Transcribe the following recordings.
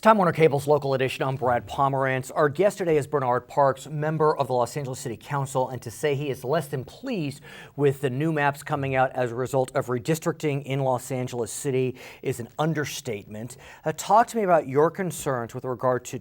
It's Time Warner Cable's Local Edition. I'm Brad Pomerance. Our guest today is Bernard Parks, member of the Los Angeles City Council, and to say he is less than pleased with the new maps coming out as a result of redistricting in Los Angeles City is an understatement. Talk to me about your concerns with regard to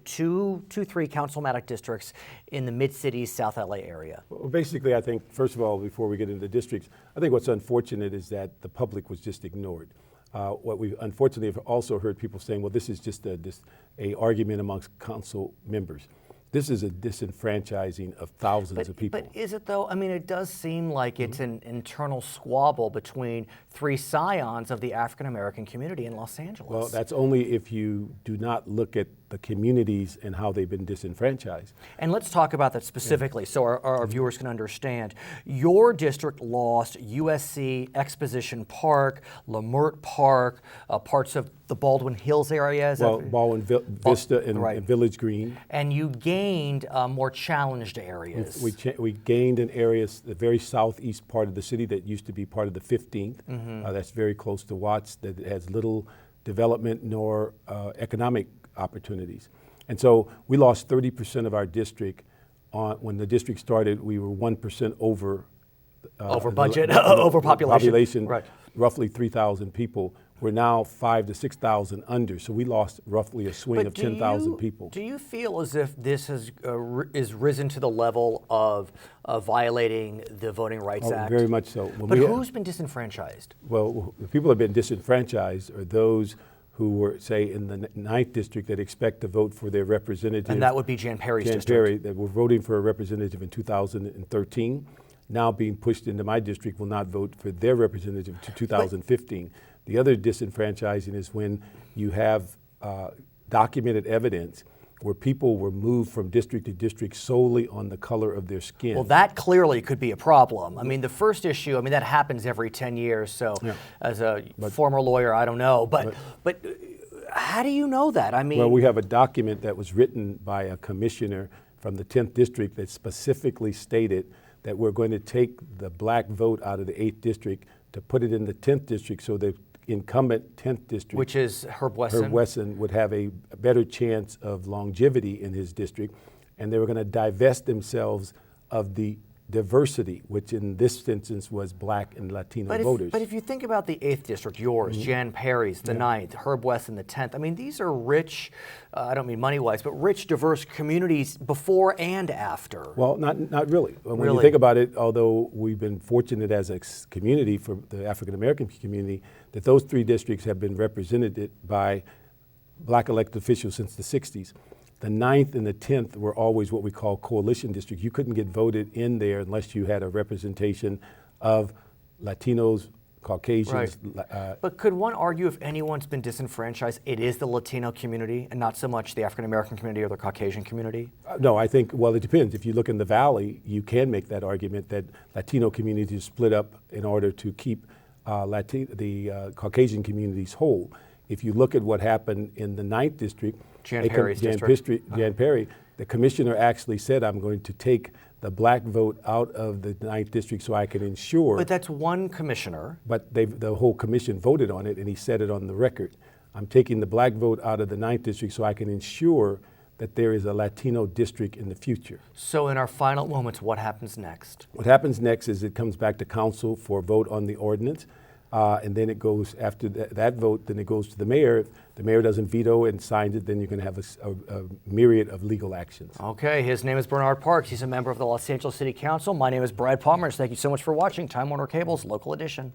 three councilmatic districts in the Mid-Cities, South LA area. Well, basically, I think, first of all, before we get into the districts, I think what's unfortunate is that the public was just ignored. What we unfortunately have also heard people saying, well, this is just a argument amongst council members. This is a disenfranchising of thousands of people. But is it though? I mean, it does seem like it's an internal squabble between three scions of the African-American community in Los Angeles. Well, that's only if you do not look at the communities and how they've been disenfranchised. And let's talk about that specifically so our viewers can understand. Your district lost USC, Exposition Park, Leimert Park, parts of the Baldwin Hills area. Baldwin Vista and Village Green. And you gained more challenged areas. We gained in areas, the very southeast part of the city that used to be part of the 15th. That's very close to Watts, that has little development nor economic opportunities. And so we lost 30% of our district. When the district started, we were 1% over budget, over population. Right. Roughly 3,000 people. We're now 5,000 to 6,000 under, so we lost roughly a swing of 10,000 people. Do you feel as if this has is risen to the level of violating the Voting Rights Act? Very much so. But who's been disenfranchised? Well, the people who have been disenfranchised are those who were, say, in the 9th district that expect to vote for their representative. And that would be Jan Perry's district. Jan Perry, that were voting for a representative in 2013, now being pushed into my district, will not vote for their representative to 2015. The other disenfranchising is when you have documented evidence where people were moved from district to district solely on the color of their skin. Well, that clearly could be a problem. I mean, the first issue, I mean, that happens every 10 years. So as a former lawyer, I don't know. But how do you know that? I mean, well, we have a document that was written by a commissioner from the 10th district that specifically stated that we're going to take the black vote out of the 8th district to put it in the 10th district so the incumbent 10th district, which is Herb Wesson, would have a better chance of longevity in his district, and they were going to divest themselves of the diversity, which in this instance was black and Latino voters. But if you think about the 8th district, yours, Jan Perry's, the 9th, Herb Wesson, the 10th, I mean, these are rich, I don't mean money-wise, but rich, diverse communities before and after. Well, not really. When you think about it, although we've been fortunate as a community, for the African-American community, that those three districts have been represented by black elected officials since the 60s. The 9th and the 10th were always what we call coalition districts. You couldn't get voted in there unless you had a representation of Latinos, Caucasians. Right. But could one argue if anyone's been disenfranchised, it is the Latino community and not so much the African-American community or the Caucasian community? No, I think, well, it depends. If you look in the Valley, you can make that argument that Latino communities split up in order to keep the Caucasian communities whole. If you look at what happened in the 9th district, Jan Perry, the commissioner actually said, I'm going to take the black vote out of the 9th district so I can ensure. But that's one commissioner. But the whole commission voted on it, and he said it on the record. I'm taking the black vote out of the 9th district so I can ensure that there is a Latino district in the future. So in our final moments, what happens next? What happens next is it comes back to council for a vote on the ordinance. And then it goes, after that vote, then it goes to the mayor. If the mayor doesn't veto and signs it, then you're going to have a myriad of legal actions. Okay, his name is Bernard Parks. He's a member of the Los Angeles City Council. My name is Brad Pomerance. Thank you so much for watching Time Warner Cable's Local Edition.